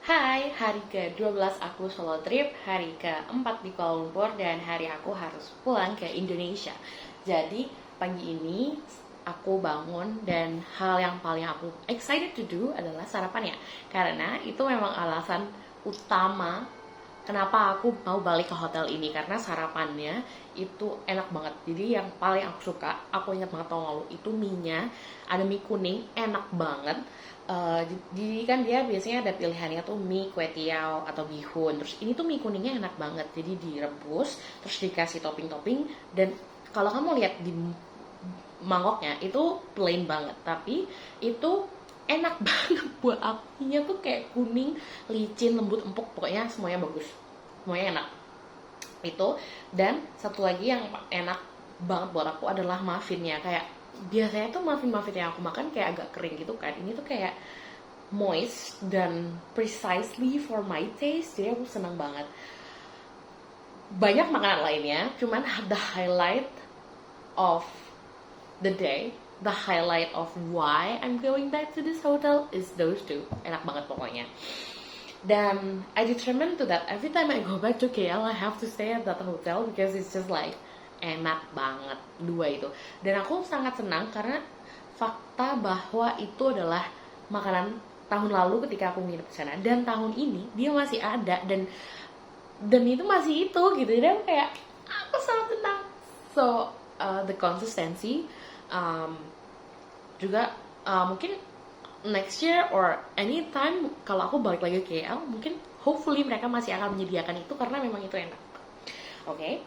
Hai, hari ke-12 aku solo trip, hari ke-4 di Kuala Lumpur, dan hari aku harus pulang ke Indonesia. Jadi, pagi ini aku bangun dan hal yang paling aku excited to do adalah sarapannya. Karena itu memang alasan utama kenapa aku mau balik ke hotel ini. Karena sarapannya itu enak banget. Jadi yang paling aku suka, aku ingat banget tahun lalu, itu mie-nya. Ada mie kuning, enak banget. Jadi kan dia biasanya ada pilihannya tuh mie kue tiaw atau bihun. Terus ini tuh mie kuningnya enak banget. Jadi direbus, terus dikasih topping-topping. Dan kalau kamu lihat di mangkoknya itu plain banget, tapi itu enak banget buat aku. Minyak tuh kayak kuning, licin, lembut, empuk, pokoknya semuanya bagus, semuanya enak itu. Dan satu lagi yang enak banget buat aku adalah muffinnya. Kayak biasanya tuh muffin yang aku makan kayak agak kering gitu kan, ini tuh kayak moist dan precisely for my taste, jadi aku seneng banget. Banyak makanan lainnya, cuman the highlight of the day, the highlight of why I'm going back to this hotel is those two. Enak banget pokoknya. Dan I determined to that every time I go back to KL, I have to stay at that hotel because it's just like enak banget dua itu. Dan aku sangat senang karena fakta bahwa itu adalah makanan tahun lalu ketika aku nginep di sana, dan tahun ini dia masih ada, dan itu masih itu gitu. Dan kayak aku sangat senang. So the consistency, juga mungkin next year or anytime kalau aku balik lagi ke KL, mungkin hopefully mereka masih akan menyediakan itu karena memang itu enak. Oke,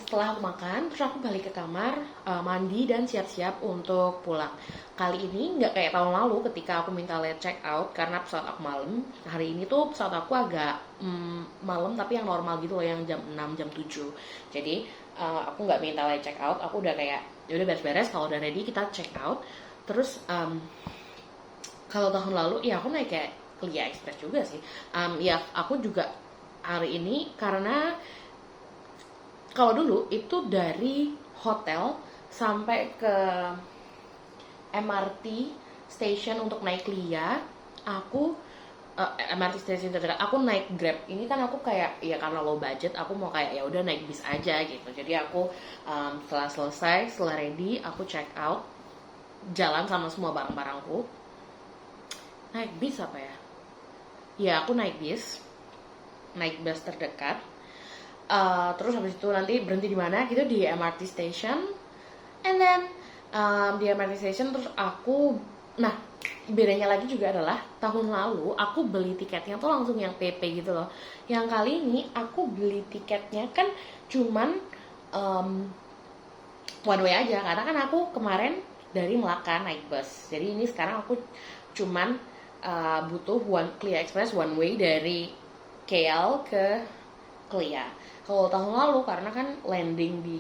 setelah aku makan, terus aku balik ke kamar, mandi dan siap-siap untuk pulang. Kali ini nggak kayak tahun lalu ketika aku minta late check out karena pesawat aku malam. Hari ini tuh pesawat aku agak malam, tapi yang normal gitu loh, yang jam 6, jam 7. Jadi aku nggak minta late check out, aku udah kayak ya udah beres-beres, kalau udah ready kita check out. Terus kalau tahun lalu ya aku naik kayak Clia Express juga sih. Ya aku juga hari ini karena kalau dulu itu dari hotel sampai ke MRT station untuk naik Lia, aku MRT station terdekat, aku naik Grab. Ini kan aku kayak ya karena low budget, aku mau kayak ya udah naik bis aja gitu. Jadi aku setelah selesai, setelah ready, aku check out, jalan sama semua barang-barangku. Naik bis apa ya? Ya aku naik bis terdekat. Terus habis itu nanti berhenti di mana gitu, di MRT station, and then di MRT station terus aku, nah bedanya lagi juga adalah tahun lalu aku beli tiketnya tuh langsung yang PP gitu loh. Yang kali ini aku beli tiketnya kan cuman one way aja, karena kan aku kemarin dari Melaka naik bus, jadi ini sekarang aku cuman butuh Clia Express one way dari KL ke Clia. Kalau tahun lalu karena kan landing di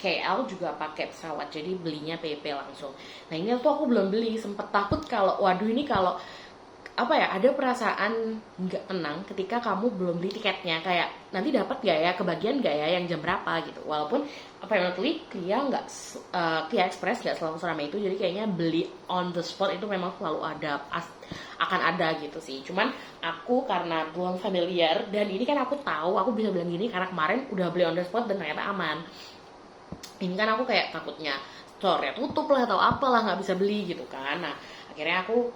KL juga pakai pesawat, jadi belinya PP langsung. Nah ini tuh aku belum beli, sempet takut kalau waduh ini kalau apa ya, ada perasaan nggak tenang ketika kamu belum beli tiketnya, kayak nanti dapat gak ya, kebagian gak ya yang jam berapa gitu. Walaupun apparently Clia Express nggak selalu seramai itu, jadi kayaknya beli on the spot itu memang selalu ada, akan ada gitu sih. Cuman aku karena belum familiar, dan ini kan aku tahu aku bisa bilang gini karena kemarin udah beli on the spot dan ternyata aman. Ini kan aku kayak takutnya store tutup lah atau apalah, nggak bisa beli gitu kan. Nah akhirnya aku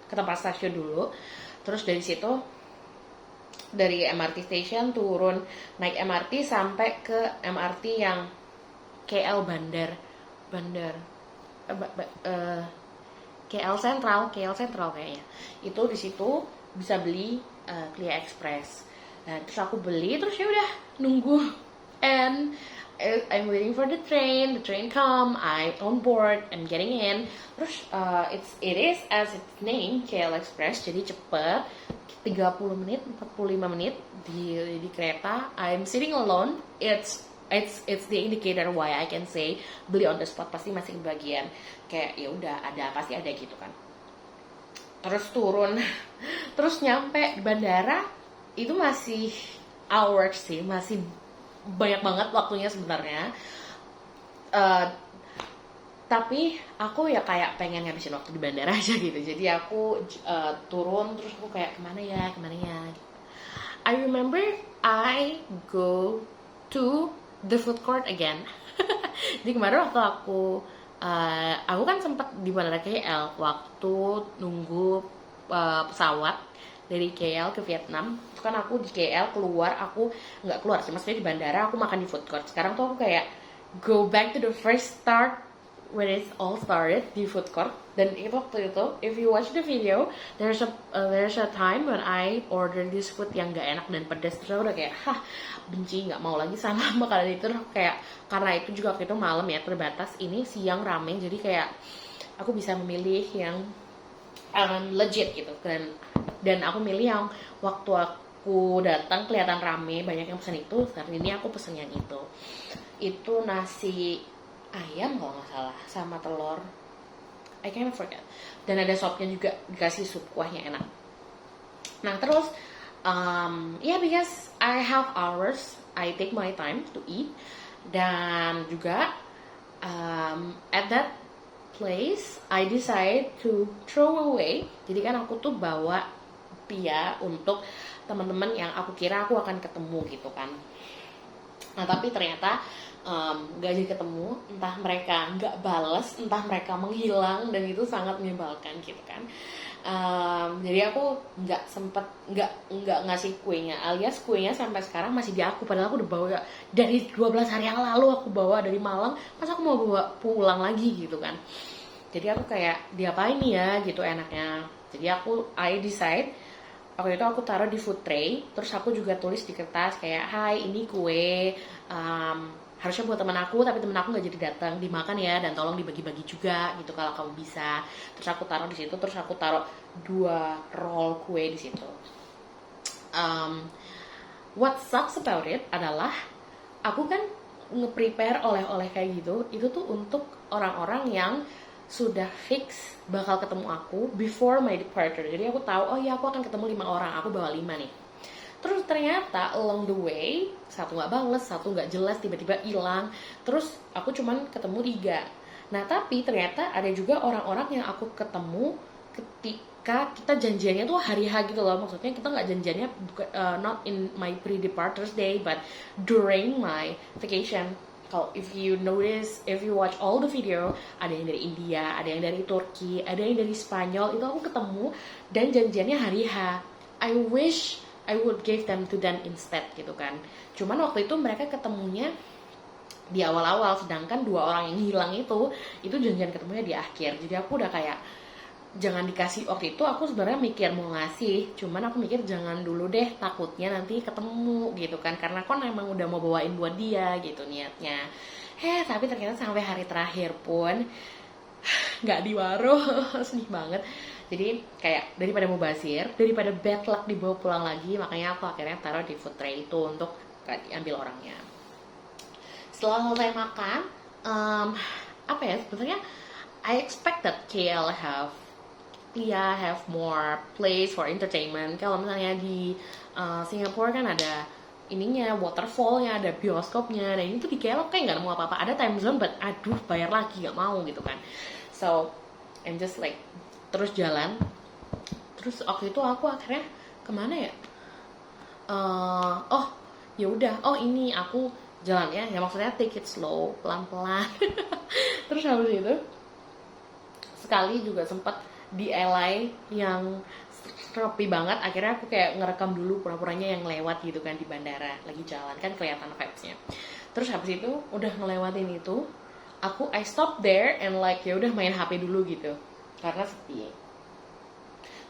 ke tempat stasiun dulu, terus dari situ dari MRT station turun, naik MRT sampai ke MRT yang KL KL Central kayaknya. Itu di situ bisa beli Clia Express. Nah, terus aku beli, terus ya udah nunggu, and I'm waiting for the train come, I'm on board, I'm getting in. Terus it is as its name, KL Express, jadi cepet, 30 menit, 45 menit di kereta. I'm sitting alone. It's the indicator why I can say beli on the spot pasti masih kebagian. Kayak ya udah ada, pasti ada gitu kan. Terus turun, terus nyampe di bandara itu masih hours sih, masih banyak banget waktunya sebenarnya. Tapi aku ya kayak pengen ngabisin waktu di bandara aja gitu. Jadi aku turun terus aku kayak kemana ya, kemana ya. I remember I go to the food court again. Jadi kemarin waktu aku kan sempat di bandara KL waktu nunggu pesawat dari KL ke Vietnam. Itu kan aku di KL keluar, aku nggak keluar sih, maksudnya di bandara aku makan di food court. Sekarang tuh aku kayak go back to the first start when it all started di food court. Dan itu waktu itu, if you watch the video, there's a time when I order this food yang gak enak dan pedas. Terus aku udah kayak, benci, nggak mau lagi sama makanan itu. Terus aku kayak, karena itu juga waktu itu malam ya, terbatas. Ini siang rame, jadi kayak aku bisa memilih yang legit gitu. Dan aku milih yang waktu aku datang kelihatan rame, banyak yang pesan itu. Sekarang ini aku pesen yang itu. Itu nasi ayam kalau nggak salah sama telur, I kind of forget, dan ada sopnya juga, dikasih sup kuahnya enak. Nah terus because I have hours, I take my time to eat. Dan juga at that place I decide to throw away. Jadi kan aku tuh bawa pia untuk teman-teman yang aku kira aku akan ketemu gitu kan. Nah tapi ternyata gak jadi ketemu, entah mereka gak bales, entah mereka menghilang, dan itu sangat menyebalkan gitu kan. Jadi aku nggak ngasih kuenya, alias kuenya sampai sekarang masih di aku, padahal aku udah bawa dari 12 hari yang lalu, aku bawa dari Malang, pas aku mau bawa pulang lagi gitu kan. Jadi aku kayak diapain nih ya gitu enaknya. Jadi I decide waktu itu aku taruh di food tray, terus aku juga tulis di kertas kayak, hai ini kue, harusnya buat teman aku tapi teman aku nggak jadi datang, dimakan ya dan tolong dibagi-bagi juga gitu kalau kamu bisa. Terus aku taruh di situ, terus aku taruh 2 roll kue di situ. What sucks about it adalah aku kan nge-prepare oleh-oleh kayak gitu, itu tuh untuk orang-orang yang sudah fix bakal ketemu aku before my departure. Jadi aku tahu, oh ya aku akan ketemu 5 orang, aku bawa 5 nih. Terus ternyata along the way, satu nggak bales, satu nggak jelas, tiba-tiba hilang. Terus aku cuman ketemu 3. Nah tapi ternyata ada juga orang-orang yang aku ketemu ketika kita janjiannya tuh hari H gitu loh. Maksudnya kita nggak janjiannya not in my pre-departures day, but during my vacation. Kalau if you watch all the video, ada yang dari India, ada yang dari Turki, ada yang dari Spanyol, itu aku ketemu dan janjiannya hari H. I wish I would give them to them instead gitu kan. Cuman waktu itu mereka ketemunya di awal-awal, sedangkan 2 orang yang hilang itu janjian ketemunya di akhir. Jadi aku udah kayak jangan dikasih. Waktu itu aku sebenarnya mikir mau ngasih, cuman aku mikir jangan dulu deh, takutnya nanti ketemu gitu kan, karena kan emang udah mau bawain buat dia gitu niatnya. Tapi ternyata sampai hari terakhir pun nggak diwaro. Sedih banget. Jadi kayak daripada mubazir, daripada bad luck dibawa pulang lagi, makanya aku akhirnya taruh di food tray itu untuk diambil orangnya. Setelah selesai makan, apa ya, sebenarnya I expect that KL have more place for entertainment. Kalau misalnya di Singapura kan ada ininya, waterfallnya, ada bioskopnya. Dan itu di KL kayak nggak mau apa-apa. Ada time zone, but aduh bayar lagi, nggak mau gitu kan. So I'm just like terus jalan. Terus waktu itu aku akhirnya kemana ya? Ya udah. Ini aku jalan ya maksudnya take it slow, pelan-pelan. Terus habis itu sekali juga sempat di LA yang rapi banget, akhirnya aku kayak ngerekam dulu pura-puranya yang lewat gitu kan di bandara lagi jalan, kan kelihatan vibes-nya. Terus habis itu udah ngelewatin itu, I stop there and like ya udah main HP dulu gitu karena sepi.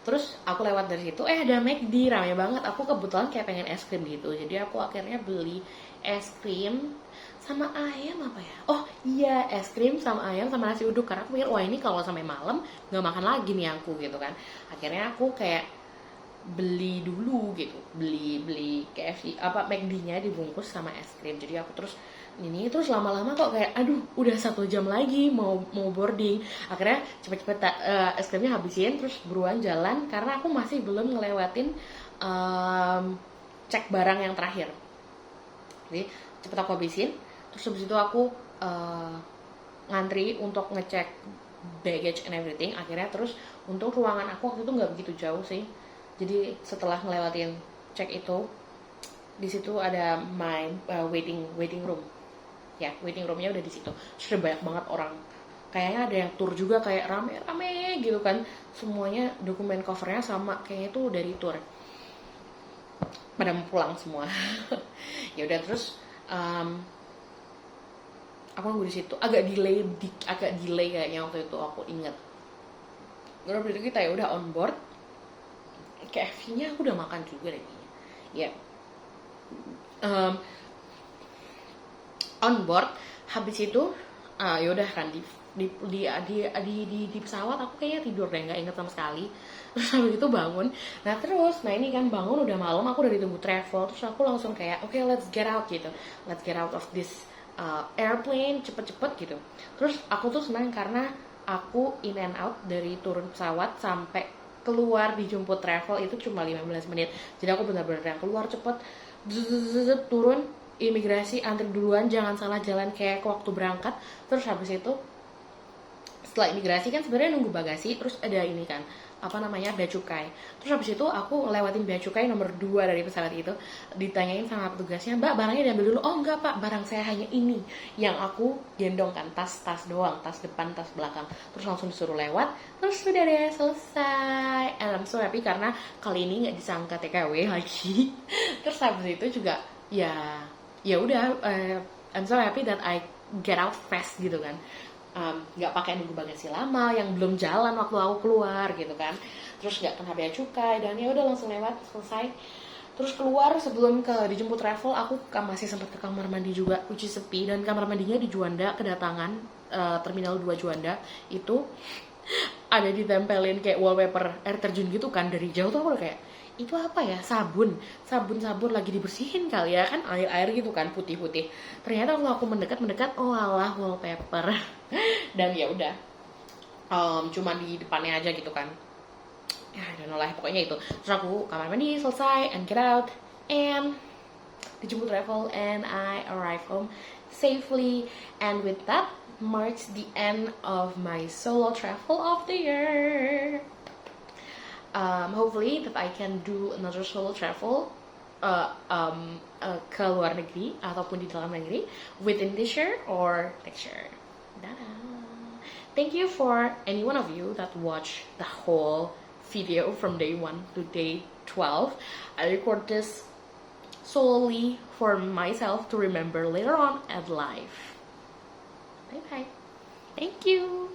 Terus aku lewat dari situ, ada McD rame banget. Aku kebetulan kayak pengen es krim gitu, jadi aku akhirnya beli es krim sama ayam apa ya? Oh iya, es krim sama ayam sama nasi uduk, karena aku pikir wah ini kalau sampai malam nggak makan lagi nih aku gitu kan. Akhirnya aku kayak beli dulu gitu, beli KFC McD-nya dibungkus sama es krim. Jadi aku terus lama-lama kok kayak aduh udah 1 jam lagi mau boarding. Akhirnya cepet-cepet es krimnya habisin, terus buruan jalan karena aku masih belum ngelewatin cek barang yang terakhir. Jadi cepet aku habisin. Terus habis itu aku ngantri untuk ngecek baggage and everything. Akhirnya terus untuk ruangan aku waktu itu nggak begitu jauh sih, jadi setelah ngelewatin cek itu, di situ ada my waiting room ya, waiting roomnya udah di situ. Sudah banyak banget orang, kayaknya ada yang tour juga, kayak rame-rame gitu kan, semuanya dokumen covernya sama, kayaknya itu dari tour, pada mau pulang semua. Ya udah terus aku nunggu di situ agak delay kayaknya waktu itu, aku inget. Udah begitu kita ya udah on board, KFC-nya aku udah makan juga deh kayaknya. Ya, on board, habis itu ya udah kan di pesawat aku kayaknya tidur deh, nggak inget sama sekali. Terus habis itu bangun, nah ini kan bangun udah malam, aku udah ditunggu travel, terus aku langsung kayak oke, let's get out gitu, let's get out of this airplane cepet-cepet gitu. Terus aku tuh senang karena aku in and out dari turun pesawat sampai keluar dijemput travel itu cuma 15 menit, jadi aku benar-benar yang keluar cepet, turun imigrasi, antri duluan, jangan salah jalan kayak waktu berangkat. Terus habis itu setelah imigrasi kan sebenarnya nunggu bagasi, terus ada ini kan apa namanya, bea cukai. Terus habis itu aku lewatin bea cukai nomor 2 dari pesawat itu, ditanyain sama petugasnya, mbak barangnya diambil dulu. Oh enggak pak, barang saya hanya ini yang aku gendong kan, tas doang, tas depan tas belakang. Terus langsung disuruh lewat, terus sudah deh selesai. And I'm so happy karena kali ini nggak disangka TKW lagi. Terus habis itu juga ya udah, I'm so happy that I get out fast gitu kan, nggak pakai nunggu bagasi lama yang belum jalan waktu aku keluar gitu kan. Terus nggak kena bea cukai, dan ya udah langsung lewat, selesai. Terus keluar sebelum dijemput travel, aku masih sempat ke kamar mandi juga, which is sepi, dan kamar mandinya di Juanda, kedatangan Terminal 2 Juanda itu ada ditempelin kayak wallpaper air terjun gitu kan. Dari jauh tuh aku udah kayak, itu apa ya, sabun lagi dibersihin kali ya, kan air gitu kan, putih. Ternyata kalau aku mendekat, oh alah, wallpaper. Dan ya udah, cuma di depannya aja gitu kan, ya I don't know lah, pokoknya itu. Terus aku kamar mandi selesai and get out, and dijemput travel, and I arrive home safely. And with that marks the end of my solo travel of the year. Hopefully that I can do another solo travel ke luar negeri ataupun di dalam negeri within this year or next year. Dadah. Thank you for any one of you that watched the whole video from day 1 to day 12. I record this solely for myself to remember later on at life. Bye bye. Thank you.